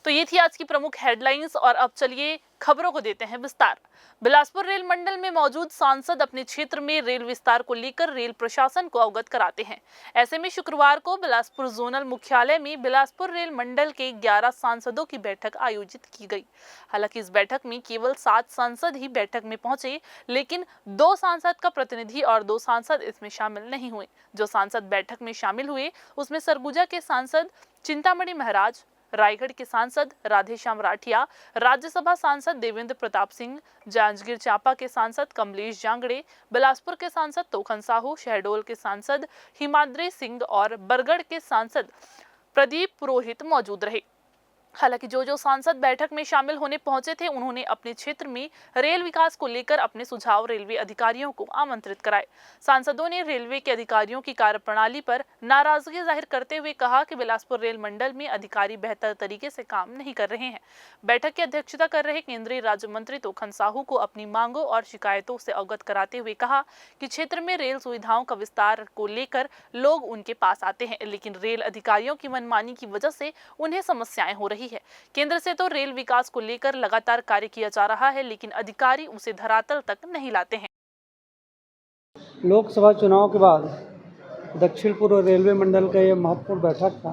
तो ये थी आज की प्रमुख हेडलाइंस और अब चलिए खबरों को देते हैं विस्तार। बिलासपुर रेल मंडल में मौजूद सांसद अपने क्षेत्र में रेल विस्तार को लेकर रेल प्रशासन को अवगत कराते हैं। ऐसे में शुक्रवार को बिलासपुर जोनल मुख्यालय में बिलासपुर रेल मंडल के 11 सांसदों की बैठक आयोजित की गई। हालांकि इस बैठक में केवल 7 सांसद ही बैठक में पहुंचे, लेकिन 2 सांसद का प्रतिनिधि और 2 सांसद इसमें शामिल नहीं हुए। जो सांसद बैठक में शामिल हुए उसमें सरगुजा के सांसद चिंतामणि महाराज, रायगढ़ के सांसद राधेश्याम राठिया, राज्यसभा सांसद देवेंद्र प्रताप सिंह, जांजगीर चांपा के सांसद कमलेश जांगड़े, बिलासपुर के सांसद तोखन साहू, शहडोल के सांसद हिमाद्री सिंह और बरगढ़ के सांसद प्रदीप पुरोहित मौजूद रहे। हालांकि जो सांसद बैठक में शामिल होने पहुंचे थे उन्होंने अपने क्षेत्र में रेल विकास को लेकर अपने सुझाव रेलवे अधिकारियों को आमंत्रित कराए। सांसदों ने रेलवे के अधिकारियों की कार्यप्रणाली पर नाराजगी जाहिर करते हुए कहा कि बिलासपुर रेल मंडल में अधिकारी बेहतर तरीके से काम नहीं कर रहे हैं। बैठक की अध्यक्षता कर रहे केंद्रीय राज्य मंत्री तोखन साहू को अपनी मांगों और शिकायतों से अवगत कराते हुए कहा कि क्षेत्र में रेल सुविधाओं का विस्तार को लेकर लोग उनके पास आते हैं, लेकिन रेल अधिकारियों की मनमानी की वजह से उन्हें समस्याएं हो रही है। केंद्र से तो रेल विकास को लेकर लगातार कार्य किया जा रहा है, लेकिन अधिकारी उसे धरातल तक नहीं लाते हैं। लोकसभा चुनाव के बाद दक्षिण पूर्व रेलवे मंडल का ये महत्वपूर्ण बैठक था।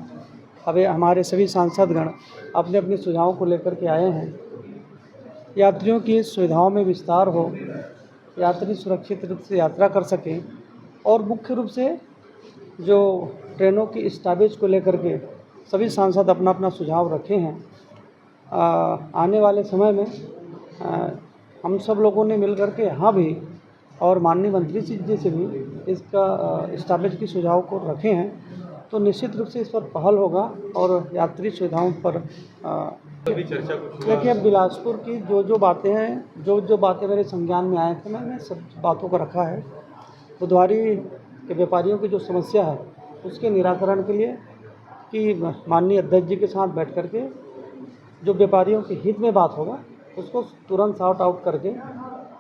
अब हमारे सभी सांसदगण अपने अपने सुझावों को लेकर के आए हैं। यात्रियों की सुविधाओं में विस्तार हो, यात्री सुरक्षित रूप से यात्रा कर सकें और मुख्य रूप से जो ट्रेनों की स्टॉपेज को लेकर के सभी सांसद अपना अपना सुझाव रखे हैं। आने वाले समय में हम सब लोगों ने मिलकर के यहाँ भी और माननीय मंत्री जी से भी इसका स्टॉपेज की सुझाव को रखे हैं, तो निश्चित रूप से इस पर पहल होगा और यात्री सुविधाओं पर देखिए बिलासपुर की जो बातें हैं, जो बातें मेरे संज्ञान में आए थे, मैंने सब बातों को रखा है। बुधवारी के व्यापारियों की जो समस्या है उसके निराकरण के लिए कि माननीय अध्यक्ष जी के साथ बैठ करके जो व्यापारियों के हित में बात होगा उसको तुरंत सॉर्ट आउट करके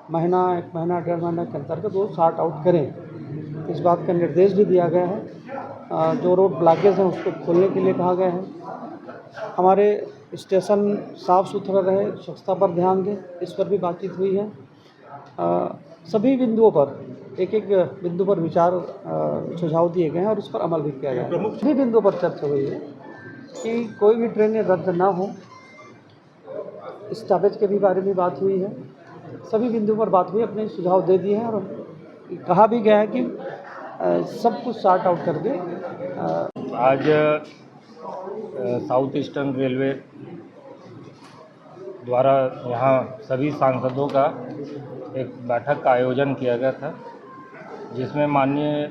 महीना, 1 महीना, 1.5 महीने के अंतर्गत वो सॉर्ट आउट करें। इस बात का निर्देश भी दिया गया है। जो रोड ब्लॉकेज हैं उसको खोलने के लिए कहा गया है। हमारे स्टेशन साफ़ सुथरा रहे, स्वच्छता पर ध्यान दें, इस पर भी बातचीत हुई है। सभी बिंदुओं पर एक बिंदु पर विचार सुझाव दिए गए हैं और उस पर अमल भी किया गया है। सभी बिंदुओं पर चर्चा हुई है कि कोई भी ट्रेनें रद्द ना हो। स्टॉपेज के भी बारे में बात हुई है। सभी बिंदुओं पर बात हुई, अपने सुझाव दे दिए हैं और कहा भी गया है कि सब कुछ सॉर्ट आउट करके आज साउथ ईस्टर्न रेलवे द्वारा यहाँ सभी सांसदों का एक बैठक का आयोजन किया गया था, जिसमें माननीय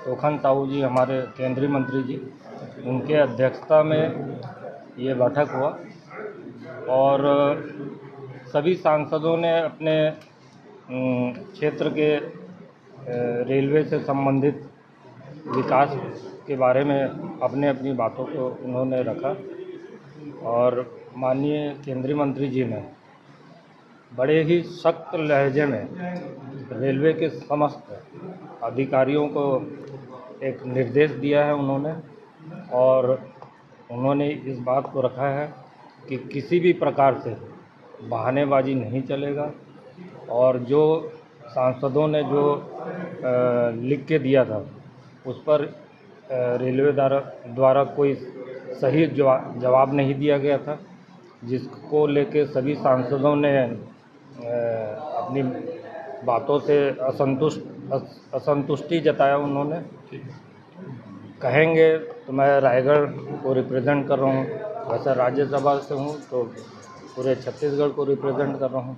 तोखन साहू जी, हमारे केंद्रीय मंत्री जी, उनके अध्यक्षता में ये बैठक हुआ और सभी सांसदों ने अपने क्षेत्र के रेलवे से संबंधित विकास के बारे में अपनी बातों को उन्होंने रखा और माननीय केंद्रीय मंत्री जी ने बड़े ही सख्त लहजे में रेलवे के समस्त अधिकारियों को एक निर्देश दिया है उन्होंने, और उन्होंने इस बात को रखा है कि किसी भी प्रकार से बहानेबाजी नहीं चलेगा और जो सांसदों ने जो लिख के दिया था उस पर रेलवे द्वारा कोई सही जवाब नहीं दिया गया था, जिसको लेके सभी सांसदों ने अपनी बातों से असंतुष्टि जताया। उन्होंने कहेंगे तो मैं रायगढ़ को रिप्रेजेंट कर रहा हूँ, वैसे राज्यसभा से हूँ तो पूरे छत्तीसगढ़ को रिप्रेजेंट कर रहा हूँ,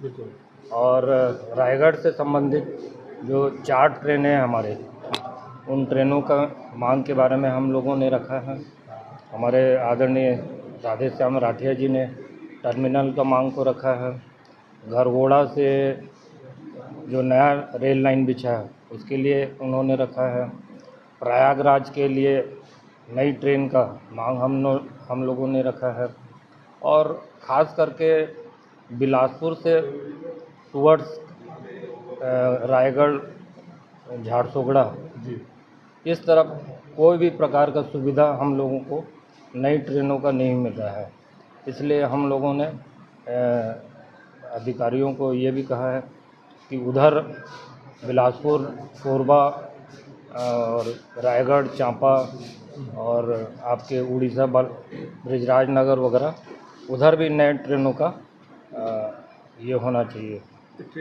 और रायगढ़ से संबंधित जो 4 ट्रेनें हैं हमारे, उन ट्रेनों का मांग के बारे में हम लोगों ने रखा है। हमारे आदरणीय राधेश्याम राठिया जी ने टर्मिनल का मांग को रखा है। घरघोड़ा से जो नया रेल लाइन बिछा है उसके लिए उन्होंने रखा है। प्रयागराज के लिए नई ट्रेन का मांग हम लोगों ने रखा है, और ख़ास करके बिलासपुर से टुवर्ड्स रायगढ़, झारसुगड़ा, इस तरफ कोई भी प्रकार का सुविधा हम लोगों को नई ट्रेनों का नहीं मिल रहा है। इसलिए हम लोगों ने अधिकारियों को ये भी कहा है कि उधर बिलासपुर, कोरबा और रायगढ़, चांपा और आपके उड़ीसा ब्रिजराज नगर वगैरह उधर भी नए ट्रेनों का ये होना चाहिए।